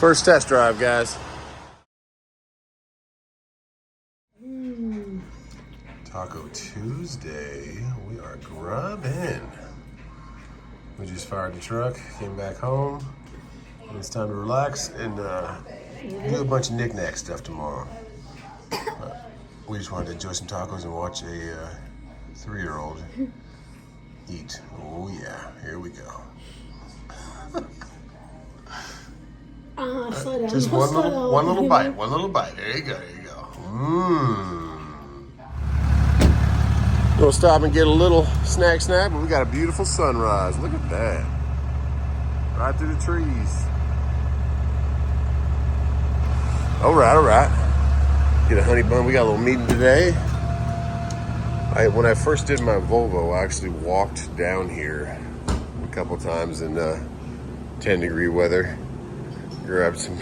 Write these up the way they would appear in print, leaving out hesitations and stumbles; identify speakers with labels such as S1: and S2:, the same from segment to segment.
S1: First test drive, guys. Taco Tuesday. We are grubbing. We just fired the truck, came back home. It's time to relax and do a bunch of knick-knack stuff tomorrow. We just wanted to enjoy some tacos and watch a 3-year-old eat. Oh yeah, here we go. Just one little bite. There you go. We'll stop and get a little snack, but we got a beautiful sunrise. Look at that. Right through the trees. All right. Get a honey bun. We got a little meeting today. When I first did my Volvo, I actually walked down here a couple times in 10-degree weather. Grabbed some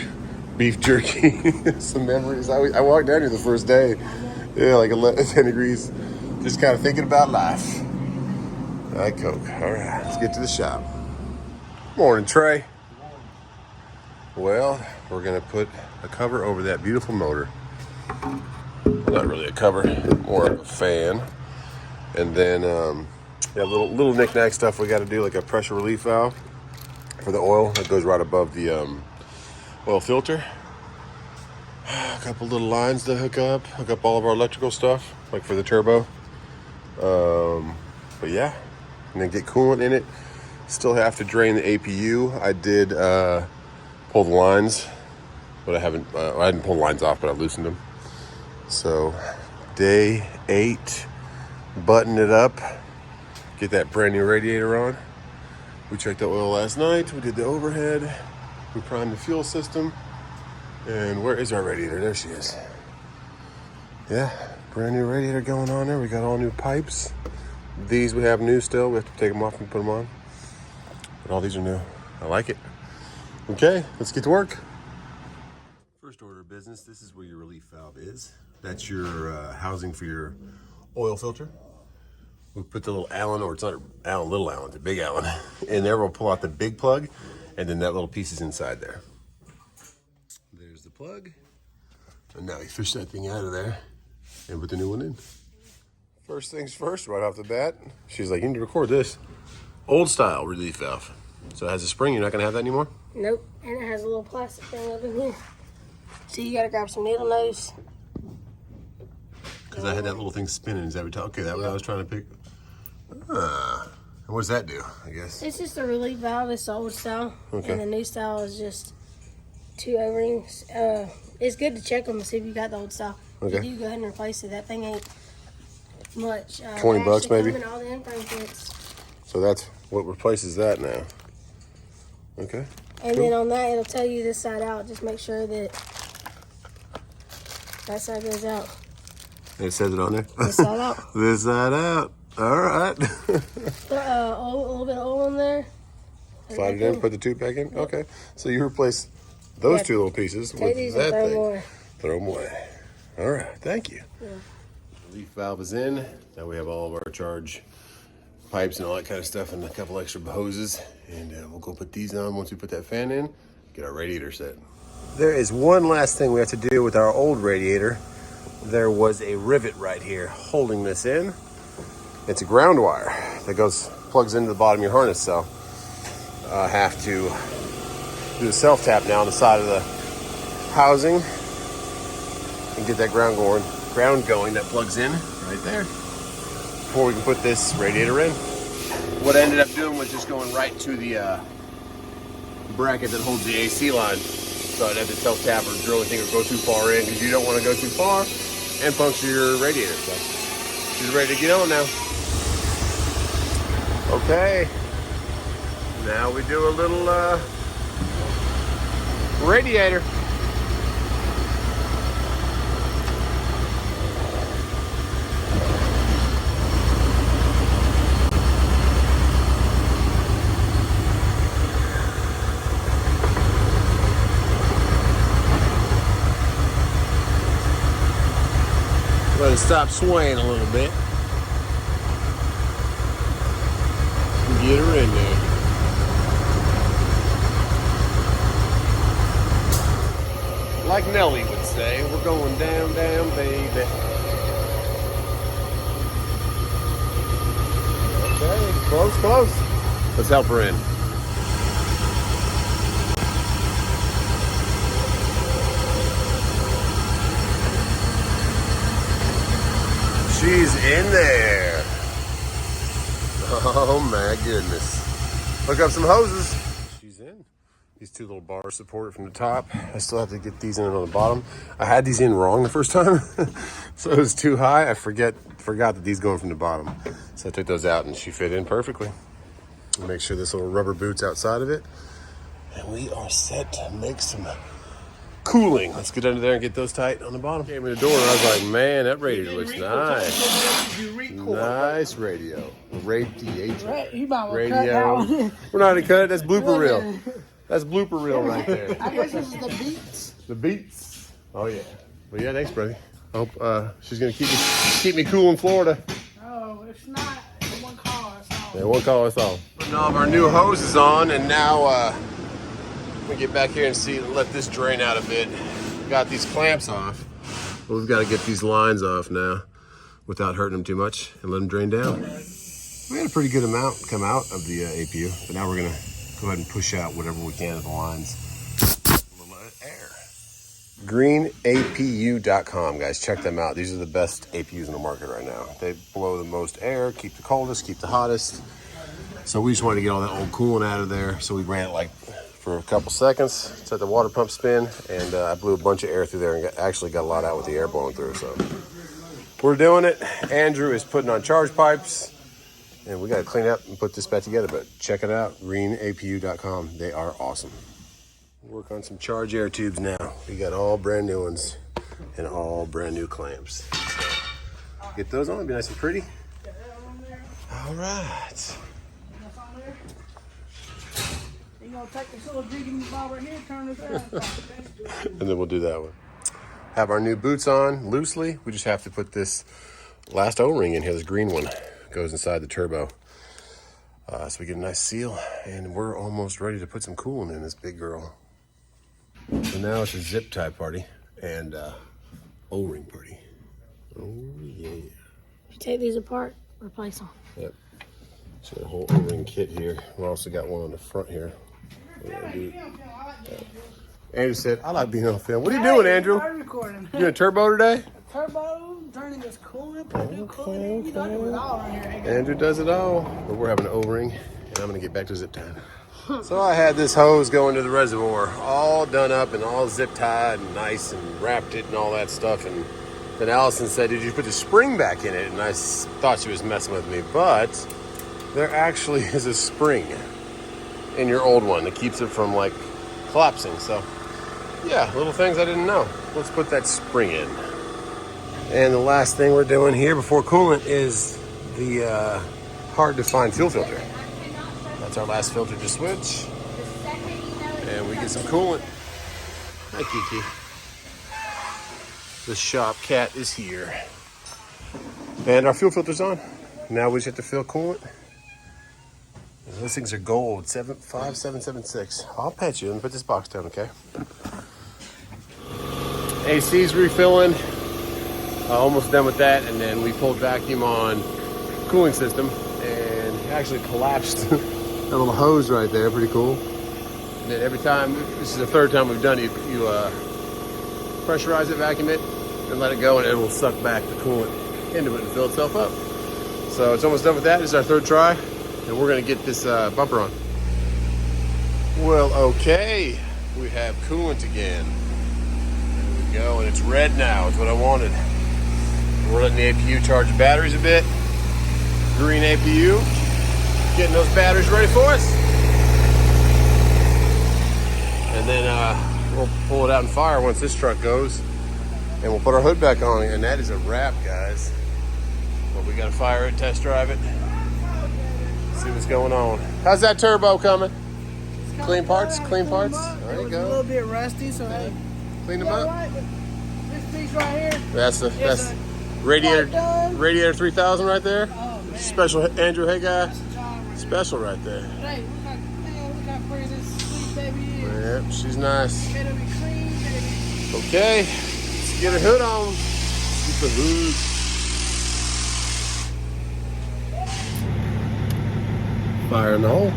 S1: beef jerky, some memories. I walked down here the first day. Yeah, like 10 degrees. Just kind of thinking about life. Diet Coke. All right, let's get to the shop. Morning, Trey. Well, we're gonna put a cover over that beautiful motor. Not really a cover, more of a fan. And then, yeah, little knick-knack stuff we got to do, like a pressure relief valve for the oil that goes right above the oil filter. A couple little lines to hook up all of our electrical stuff, like for the turbo. But yeah, and then get coolant in it. Still have to drain the APU. I did pull the lines, but I hadn't pulled the lines off, but I loosened them. So day 8, button it up, get that brand new radiator on. We checked the oil last night. We did the overhead. We primed the fuel system. And where is our radiator? There she is. Yeah, brand new radiator going on there. We got all new pipes. These we have new still. We have to take them off and put them on. But all these are new. I like it. Okay, let's get to work. First order of business, this is where your relief valve is. That's your housing for your oil filter. We'll put the little Allen, or it's not Allen, little Allen, it's a big Allen. In there, we'll pull out the big plug, and then that little piece is inside there. There's the plug. And now you fish that thing out of there and put the new one in. First things first, right off the bat, she's like, you need to record this. Old style relief valve. So it has a spring, you're not gonna have that anymore?
S2: Nope, and it has a little plastic thing up in here. So you gotta grab some needle nose.
S1: Because I had that little thing spinning. Is that what? Okay, that was what I was trying to pick. And what does that do, I guess?
S2: It's just a relief valve. It's the old style.
S1: Okay.
S2: And the new style is just 2 O-rings. It's good to check them and see if you got the old style.
S1: Okay.
S2: If you do, go ahead and replace it. That thing ain't much.
S1: $20 maybe?
S2: All the info kits.
S1: So that's what replaces that now. Okay.
S2: And then on that, it'll tell you this side out. Just make sure that side goes out.
S1: It says it on there?
S2: This side out.
S1: This side out. All right.
S2: Put a little bit of oil in there.
S1: Slide it in, put the tube back in? Okay. So you replace those 2 little pieces with that thing. Throw them away. All right. Thank you. Yeah. Relief valve is in. Now we have all of our charge pipes and all that kind of stuff and a couple extra hoses. And we'll go put these on once we put that fan in. Get our radiator set. There is one last thing we have to do with our old radiator. There was a rivet right here holding this in. It's a ground wire that plugs into the bottom of your harness. So I have to do a self-tap now on the side of the housing and get that ground going that plugs in right there before we can put this radiator in. What I ended up doing was just going right to the bracket that holds the AC line. So I'd have to self-tap or drill anything or go too far in because you don't want to go too far and puncture your radiator. So she's ready to get on now. Okay. Now we do a little radiator. Let it stop swaying a little bit. Get her in there. Like Nelly would say, we're going down, down, baby. Okay, close, close. Let's help her in. She's in there. Oh my goodness. Hook up some hoses. She's in. These two little bars support it from the top. I still have to get these in on the bottom. I had these in wrong the first time. So it was too high. I forgot that these go in from the bottom. So I took those out and she fit in perfectly. Make sure this little rubber boot's outside of it. And we are set to make some cooling. Let's get under there and get those tight on the bottom. Came in the door and I was like, man, that radiator looks nice. Nice radio. Radiator.
S2: You might want to cut
S1: Radio.
S2: that one.
S1: We're not gonna cut it. That's blooper reel. That's blooper reel right there.
S2: I guess this is the beats.
S1: The beats. Oh yeah. But yeah, thanks, buddy. I hope she's gonna keep me cool in Florida.
S2: Oh, it's not. One call. It's all.
S1: Yeah, one call. That's all. Putting all of our new hoses on, and now we get back here and let this drain out a bit. Got these clamps off, but we've got to get these lines off now without hurting them too much and let them drain down. We had a pretty good amount come out of the APU, but now we're gonna go ahead and push out whatever we can of the lines. A little air. GreenAPU.com, guys. Check them out. These are the best APUs in the market right now. They blow the most air, keep the coldest, keep the hottest. So we just wanted to get all that old coolant out of there. So we ran it for a couple seconds, set the water pump spin, and I blew a bunch of air through there and actually got a lot out with the air blowing through. So we're doing it. Andrew is putting on charge pipes, and we got to clean up and put this back together. But check it out, greenapu.com. They are awesome. Work on some charge air tubes now. We got all brand new ones and all brand new clamps. So get those on, be nice and pretty. All right.
S2: You gonna take this little jig in the ball right here, turn this out.
S1: And then we'll do that one. Have our new boots on loosely. We just have to put this last O-ring in here. This green one goes inside the turbo. So we get a nice seal, and we're almost ready to put some coolant in this big girl. So now it's a zip tie party and O-ring party. Oh yeah.
S2: You take these apart, replace them.
S1: Yep. So a whole O-ring kit here. We also got one on the front here. Andrew said, I like being on film. What are you doing, Andrew?
S2: I'm recording.
S1: You doing turbo today?
S2: Turbo, turning this coolant, putting new coolant in. You know, I do it all right here.
S1: Andrew does it all. But we're having an O-ring, and I'm going to get back to zip tying. So I had this hose going to the reservoir, all done up and all zip tied and nice and wrapped it and all that stuff. And then Allison said, did you put the spring back in it? And I thought she was messing with me, but there actually is a spring in your old one that keeps it from like collapsing. So yeah, little things I didn't know. Let's put that spring in. And the last thing we're doing here before coolant is the hard to find fuel filter. That's our last filter to switch. And we get some coolant. Hi, Kiki. The shop cat is here. And our fuel filter's on. Now we just have to fill coolant. And those things are gold, 75776. I'll pet you. Let me put this box down, okay? AC's refilling. Almost done with that. And then we pulled vacuum on cooling system and it actually collapsed. That little hose right there, pretty cool. And then every time, this is the third time we've done it, you pressurize it, vacuum it, and let it go, and it will suck back the coolant into it and fill itself up. So it's almost done with that. This is our third try, and we're gonna get this bumper on. Well, okay, we have coolant again. There we go, and it's red now. It's what I wanted. We're letting the APU charge the batteries a bit. Green APU. Getting those batteries ready for us. And then we'll pull it out and fire once this truck goes. And we'll put our hood back on it. And that is a wrap, guys. But we gotta fire it, test drive it. See what's going on. How's that turbo coming? Clean parts, clean parts. There you go.
S2: A little bit rusty, so hey.
S1: Clean them up.
S2: Right, this piece right here.
S1: That's radiator 3000 right there.
S2: Oh, man.
S1: Special Andrew, hey guy. Special right there.
S2: Hey, look how pretty this sweet baby is.
S1: Yep, she's nice.
S2: Better be clean, better be
S1: Okay, let's get a hood on. Let's get the hood. Fire in the hole.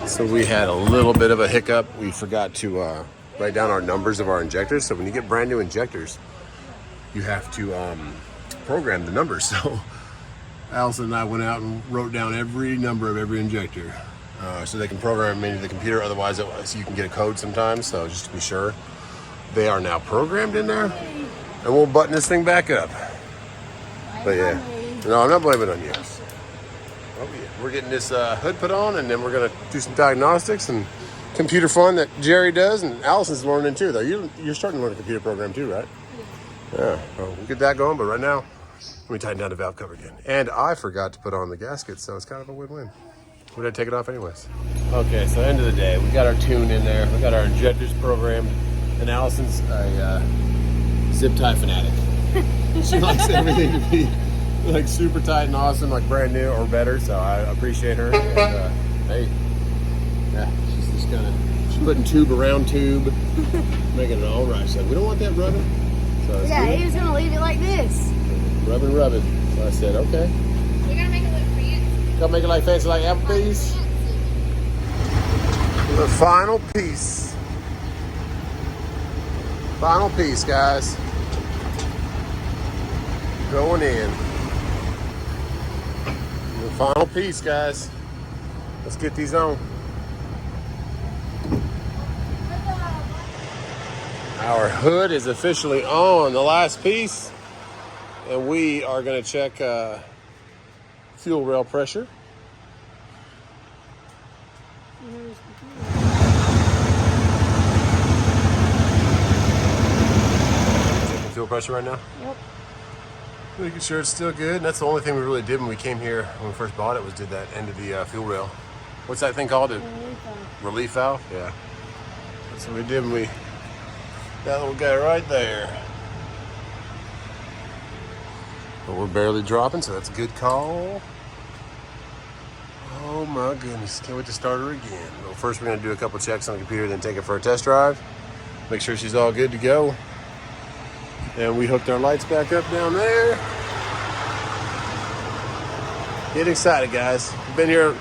S1: So we had a little bit of a hiccup. We forgot to write down our numbers of our injectors. So when you get brand new injectors, you have to program the numbers. So Allison and I went out and wrote down every number of every injector so they can program them into the computer. Otherwise, so you can get a code sometimes. So just to be sure, they are now programmed in there, and we'll button this thing back up. But yeah, no, I'm not blaming it on you. We're getting this hood put on, and then we're gonna do some diagnostics and computer fun that Jerry does, and Allison's learning too. Though you're starting to learn a computer program too, right? Yeah. Well, we'll get that going. But right now, let me tighten down the valve cover again. And I forgot to put on the gasket, so it's kind of a win-win. We're gonna take it off anyways. Okay, so end of the day, we got our tune in there. We got our injectors programmed, and Allison's a zip tie fanatic. She likes everything to be like super tight and awesome, like brand new or better. So I appreciate her. And, hey, yeah, she's just she's putting tube around tube, making it all right. She's like, we don't want that rubbing. So
S2: yeah, he was gonna leave it like this.
S1: Rubbing. So I said, okay.
S3: We're gonna make it look fancy.
S1: Gotta make it like fancy, like Applebee's. The final piece. Final piece, guys. Going in. The final piece, guys. Let's get these on. Our hood is officially on, the last piece. And we are going to check fuel rail pressure. Checking fuel pressure right now?
S2: Yep.
S1: Making sure it's still good. And that's the only thing we really did when we came here, when we first bought it, was did that end of the fuel rail. What's that thing called? Relief valve? Yeah. That's what we did when we, that little guy right there. But we're barely dropping, so that's a good call. Oh my goodness, can't wait to start her again. Well, first we're gonna do a couple checks on the computer, then take it for a test drive. Make sure she's all good to go. And we hooked our lights back up down there. Get excited, guys. We've been here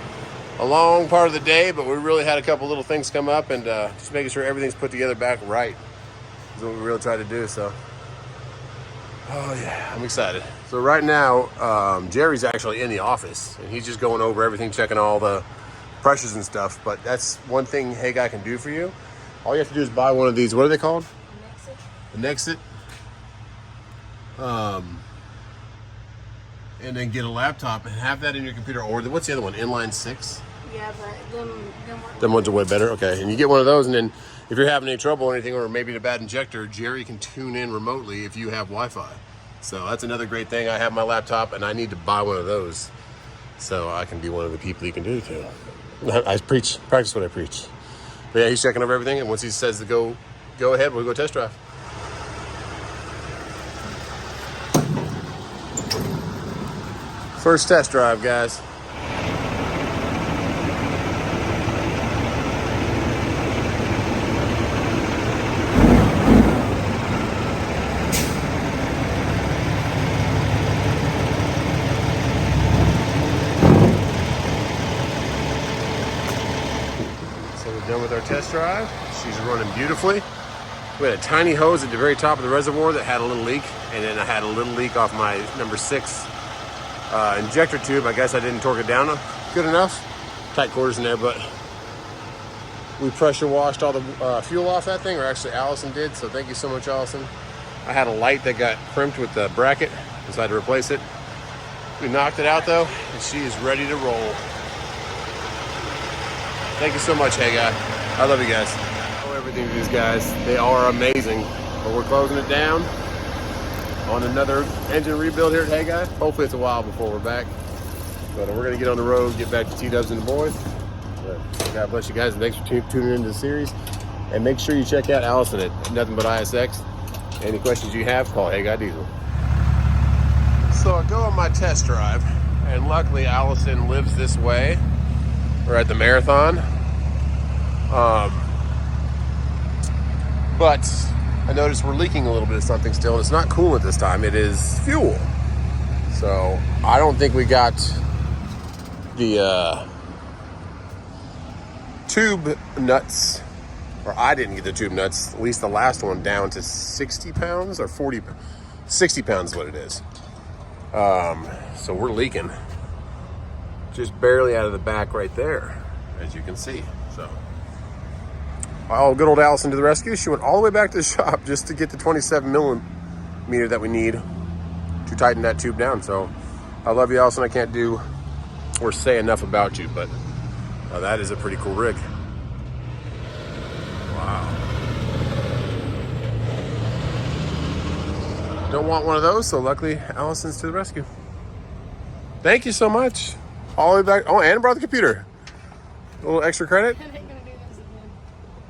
S1: a long part of the day, but we really had a couple little things come up, and just making sure everything's put together back right is what we really tried to do, so. Oh yeah, I'm excited. So right now, Jerry's actually in the office, and he's just going over everything, checking all the pressures and stuff, but that's one thing Hey Guy can do for you. All you have to do is buy one of these, what are they called? The Nexit. And then get a laptop and have that in your computer, or what's the other one, Inline 6?
S2: Yeah, but
S1: them ones are way better. Okay, and you get one of those, and then if you're having any trouble or anything, or maybe a bad injector, Jerry can tune in remotely if you have Wi-Fi. So that's another great thing. I have my laptop, and I need to buy one of those so I can be one of the people you can do it to. I practice what I preach. But yeah, he's checking over everything, and once he says to go ahead, we'll go test drive. First test drive, guys. So we're done with our test drive. She's running beautifully. We had a tiny hose at the very top of the reservoir that had a little leak, and then I had a little leak off my number 6 injector tube. I guess I didn't torque it down good enough. Tight quarters in there, but we pressure washed all the fuel off that thing, or actually Allison did, so thank you so much, Allison. I had a light that got crimped with the bracket, so I had to replace it. We knocked it out though, and she is ready to roll. Thank you so much, Hey Guy. I love you guys. I owe everything to these guys. They are amazing. But we're closing it down on another engine rebuild here at Hey Guy. Hopefully it's a while before we're back. But we're gonna get on the road, get back to T-Dubs and the boys. But God bless you guys, and thanks for tuning into the series. And make sure you check out Allison at Nothing But ISX. Any questions you have, call Hey Guy Diesel. So I go on my test drive. And luckily, Allison lives this way. We're at the marathon. But I noticed we're leaking a little bit of something still, and it's not coolant this time. It is fuel. So I don't think we got the tube nuts, or I didn't get the tube nuts, at least the last one, down to 60 pounds or 40, 60 pounds is what it is. So we're leaking just barely out of the back right there, as you can see. So, oh, good old Allison to the rescue. She went all the way back to the shop just to get the 27 millimeter that we need to tighten that tube down. So I love you, Allison. I can't do or say enough about you, but that is a pretty cool rig. Wow. Don't want one of those, so luckily Allison's to the rescue. Thank you so much. All the way back. Oh, and brought the computer. A little extra credit.
S2: I ain't gonna do this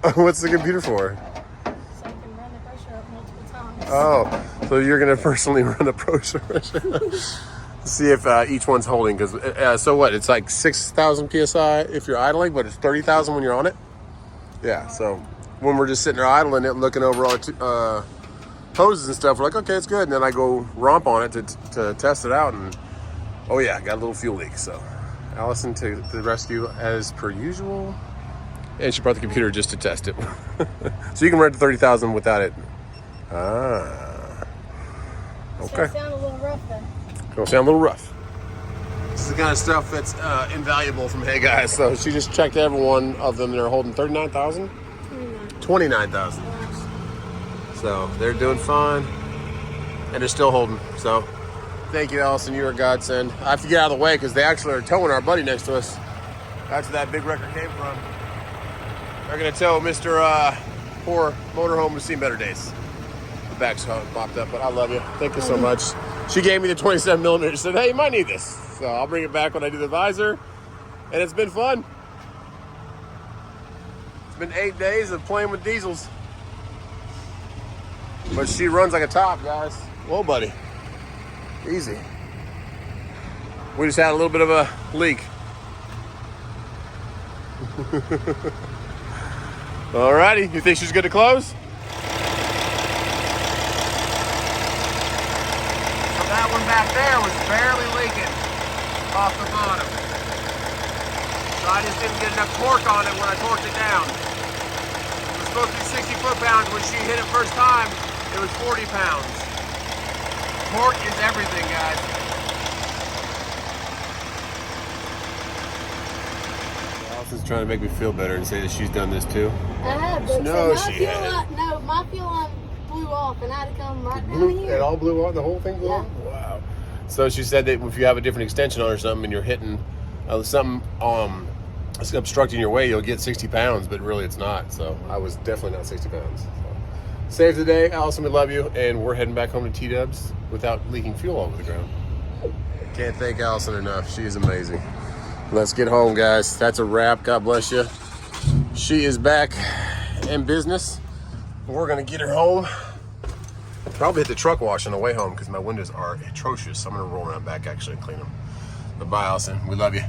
S2: again.
S1: What's the computer for?
S2: So I can run the pressure up multiple times.
S1: Oh, so you're gonna personally run a pressure see if each one's holding, because so what? It's like 6,000 psi if you're idling, but it's 30,000 when you're on it. Yeah. So when we're just sitting there idling it, looking over all the hoses and stuff, we're like, okay, it's good. And then I go romp on it to test it out, and oh yeah, got a little fuel leak. So Allison to the rescue as per usual, and she brought the computer just to test it. So you can run to 30,000 without it. Ah. Okay.
S2: It's gonna sound a little rough though.
S1: It'll sound a little rough. This is the kind of stuff that's invaluable from Hey Guys. So she just checked every one of them. They're holding 39,000? 29,000. So they're doing fine. And they're still holding. So thank you, Allison. You're a godsend. I have to get out of the way because they actually are towing our buddy next to us. That's where that big wrecker came from. They're going to tow Mr. Poor Motorhome who's seen better days. The back's popped up, but I love you. Thank you so much. She gave me the 27 millimeter. She said, hey, you might need this. So I'll bring it back when I do the visor. And it's been fun. It's been 8 days of playing with diesels. But she runs like a top, guys. Whoa, buddy. Easy. We just had a little bit of a leak. Alrighty, you think she's good to close? That one back there was barely leaking off the bottom. So I just didn't get enough torque on it when I torqued it down. It was supposed to be 60 foot-pounds. When she hit it first time, it was 40 pounds. Torque is everything, guys. Allison's trying to make me feel better and say that she's done this too.
S2: I have, but
S1: No,
S2: so
S1: she hadn't.
S2: my fuel line blew off, and I had to come right down here.
S1: It all blew off? The whole thing blew off? Wow. So she said that if you have a different extension on or something and you're hitting something it's obstructing your way, you'll get 60 pounds, but really it's not. So I was definitely not 60 pounds. So. Save the day. Allison, we love you. And we're heading back home to T-Dubs without leaking fuel all over the ground. Can't thank Allison enough. She is amazing. Let's get home, guys. That's a wrap. God bless you. She is back in business. We're going to get her home. Probably hit the truck wash on the way home because my windows are atrocious. So I'm going to roll around back actually and clean them. But bye, Allison. We love you.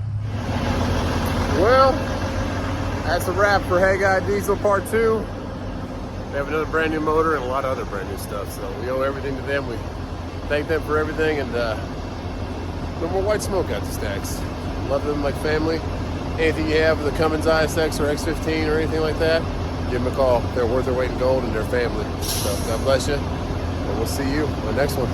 S1: Well, that's a wrap for Hey Guy Diesel Part 2. They have another brand new motor and a lot of other brand new stuff. So we owe everything to them. We thank them for everything. And no more white smoke out the stacks. Love them like family. Anything you have with a Cummins ISX or X15 or anything like that, give them a call. They're worth their weight in gold and they're family. So God bless you. And we'll see you on the next one.